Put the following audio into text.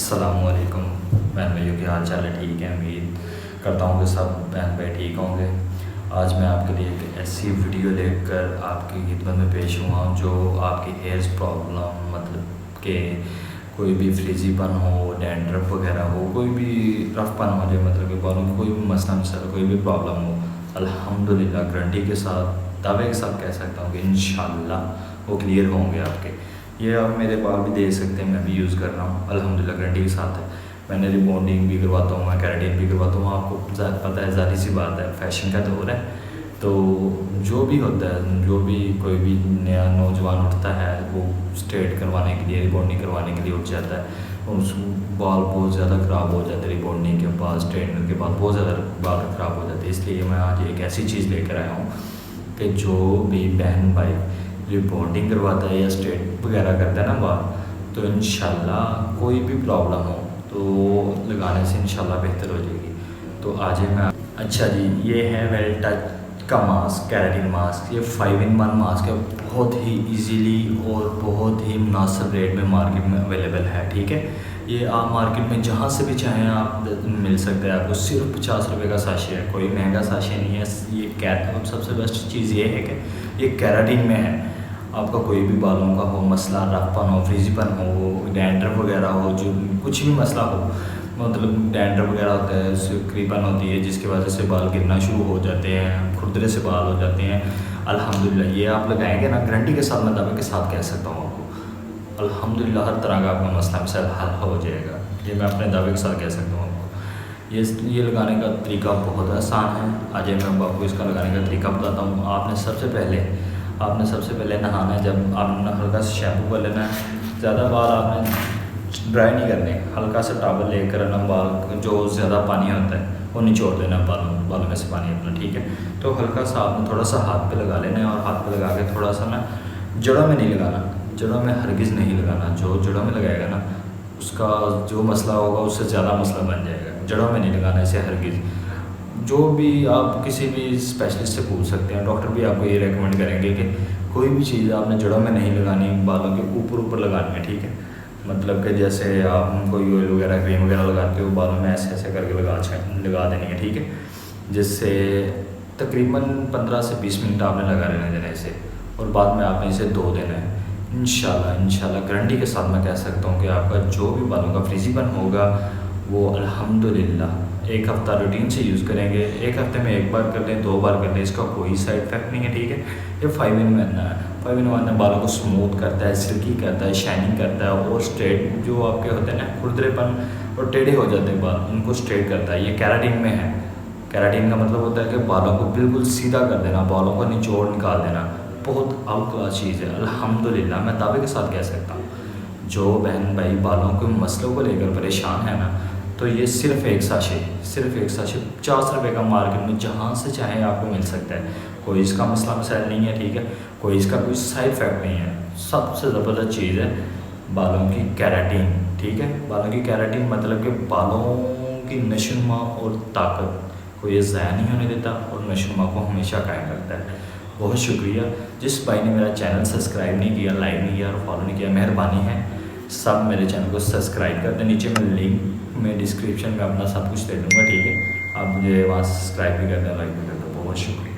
السلام علیکم بہن بھائیوں، کے حال چال ہے؟ ٹھیک ہے، امید کرتا ہوں کہ سب بہن بھائی ٹھیک ہوں گے۔ آج میں آپ کے لیے ایک ایسی ویڈیو لے کر آپ کی خدمت میں پیش ہوا ہوں جو آپ کی ہیئرز پرابلم، مطلب کہ کوئی بھی فریزی پن ہو، ڈینڈرف وغیرہ ہو، کوئی بھی رف پن ہو جائے، مطلب کہ بالوں میں کوئی بھی مسئلہ کوئی بھی پرابلم ہو، الحمدللہ گارنٹی کے ساتھ، دعوے کے ساتھ کہہ سکتا ہوں کہ انشاءاللہ وہ کلیئر ہوں گے آپ کے۔ یہ آپ میرے بال بھی دیکھ سکتے ہیں، میں بھی یوز کر رہا ہوں، الحمدللہ گارنٹی کے ساتھ ہے۔ میں نے ریبونڈنگ بھی کرواتا ہوں، میں کیراٹین بھی کرواتا ہوں۔ آپ کو پتہ ہے، ظاہری سی بات ہے، فیشن کا دور ہے، تو جو بھی ہوتا ہے، جو بھی کوئی بھی نیا نوجوان اٹھتا ہے، وہ اسٹریٹ کروانے کے لیے، ریبونڈنگ کروانے کے لیے اٹھ جاتا ہے، اس بال بہت زیادہ خراب ہو جاتے ہیں، ریبونڈنگ کے بعد، اسٹریٹنر کے بعد بہت زیادہ بال خراب ہو جاتے ہیں۔ اس لیے میں آج ایک ایسی چیز لے کر آیا ہوں کہ جو بھی بہن بھائی ریبونڈنگ کرواتا ہے یا اسٹریٹ وغیرہ کرتا ہے نا بال، تو انشاءاللہ کوئی بھی پرابلم ہو تو لگانے سے انشاءاللہ بہتر ہو جائے گی۔ تو آج میں اچھا جی، یہ ہے ویل ٹچ کا ماسک، کیراٹین ماسک۔ یہ 5-in-1 ماسک ہے، بہت ہی ایزیلی اور بہت ہی مناسب ریٹ میں مارکیٹ میں اویلیبل ہے، ٹھیک ہے۔ یہ آپ مارکیٹ میں جہاں سے بھی چاہیں آپ مل سکتا ہے، آپ کو صرف 50 روپے کا ساشے ہے، کوئی مہنگا ساشے نہیں ہے۔ یہ سب سے بیسٹ چیز یہ ہے کہ یہ کیراٹین میں ہے۔ آپ کا کوئی بھی بالوں کا ہو مسئلہ، رف پن ہو، فریزی پن ہو، ڈینڈرف وغیرہ ہو، جو کچھ بھی مسئلہ ہو، مطلب ڈینڈرف وغیرہ ہوتا ہے، سکری پن ہوتی ہے جس کی وجہ سے بال گرنا شروع ہو جاتے ہیں، کھردرے سے بال ہو جاتے ہیں، الحمدللہ یہ آپ لگائیں گے نا، گارنٹی کے ساتھ، میں دعوے کے ساتھ کہہ سکتا ہوں آپ کو، الحمدللہ ہر طرح کا آپ کا مسئلہ مسائل حل ہو جائے گا۔ یہ میں اپنے دعوے کے ساتھ کہہ سکتا ہوں آپ کو۔ یہ لگانے کا طریقہ بہت آسان ہے۔ آج میں آپ کو اس کا لگانے کا طریقہ بتاتا ہوں۔ آپ نے سب سے پہلے نہانا ہے، جب آپ نے ہلکا سا شیمپو کر لینا ہے، زیادہ بال آپ نے ڈرائی نہیں کرنے، ہلکا سا ٹاول لے کر نا بال جو زیادہ پانی ہوتا ہے وہ نچوڑ دینا، بالوں میں سے پانی اپنا، ٹھیک ہے۔ تو ہلکا سا آپ نے تھوڑا سا ہاتھ پہ لگا لینا ہے، اور ہاتھ پہ لگا کے تھوڑا سا نا، جڑوں میں نہیں لگانا، جڑوں میں ہرگز نہیں لگانا۔ جو جڑوں میں لگائے گا نا، اس کا جو مسئلہ ہوگا اس سے زیادہ مسئلہ بن جائے گا۔ جڑوں میں نہیں لگانا اسے ہرگز۔ جو بھی آپ کسی بھی اسپیشلسٹ سے پوچھ سکتے ہیں، ڈاکٹر بھی آپ کو یہ ریکمنڈ کریں گے کہ کوئی بھی چیز آپ نے جڑوں میں نہیں لگانی، بالوں کے اوپر لگانی ہے، ٹھیک ہے۔ مطلب کہ جیسے آپ کوئی آئل وغیرہ، کریم وغیرہ لگاتے ہو، بالوں میں ایسے کر کے لگا دینی ہے، ٹھیک ہے۔ جس سے تقریباً 15 سے 20 منٹ آپ نے لگا لینا دینا اسے، اور بعد میں آپ نے اسے دھو دینا ہے۔ انشاءاللہ گارنٹی کے ساتھ میں کہہ سکتا ہوں کہ آپ کا جو بھی بالوں کا فریزی پن ہوگا وہ الحمدللہ ایک ہفتہ روٹین سے یوز کریں گے، ایک ہفتے میں ایک بار کر لیں، 2 بار کر لیں، اس کا کوئی سائڈ افیکٹ نہیں ہے، ٹھیک ہے۔ یہ 5-in-1 ہے، 5-in-1 بالوں کو سموتھ کرتا ہے، سلکی کرتا ہے، شائننگ کرتا ہے، اور اسٹریٹ جو آپ کے ہوتے ہیں نا کھردرے پن اور ٹیڑھے ہو جاتے ہیں بال، ان کو اسٹریٹ کرتا ہے۔ یہ کیراٹین میں ہے۔ کیراٹین کا مطلب ہوتا ہے کہ بالوں کو بالکل سیدھا کر دینا، بالوں کو نچوڑ نکال دینا، بہت آؤٹ کلاس چیز ہے، الحمدللہ میں دعوے کے ساتھ کہہ سکتا ہوں۔ جو بہن بھائی بالوں کے مسئلوں کو لے کر پریشان ہے نا، تو یہ صرف ایک ساشے 50 روپے کا مارکیٹ میں جہاں سے چاہیں آپ کو مل سکتا ہے۔ کوئی اس کا مسئلہ مسائل نہیں ہے، ٹھیک ہے، کوئی اس کا کوئی سائڈ افیکٹ نہیں ہے۔ سب سے زبردست چیز ہے بالوں کی کیراٹین، ٹھیک ہے۔ بالوں کی کیراٹین مطلب کہ بالوں کی نشوونما اور طاقت کو یہ ضائع نہیں ہونے دیتا، اور نشوونما کو ہمیشہ قائم رکھتا ہے۔ بہت شکریہ جس بھائی نے میرا چینل سبسکرائب نہیں کیا، لائک نہیں کیا اور فالو نہیں کیا، مہربانی ہے سب میرے چینل کو سبسکرائب کر دیں۔ نیچے میں لنک میں ڈسکرپشن میں اپنا سب کچھ دے دوں گا، ٹھیک ہے۔ آپ مجھے وہاں سبسکرائب بھی کر دیں، لائک بھی کر دیں، بہت شکریہ۔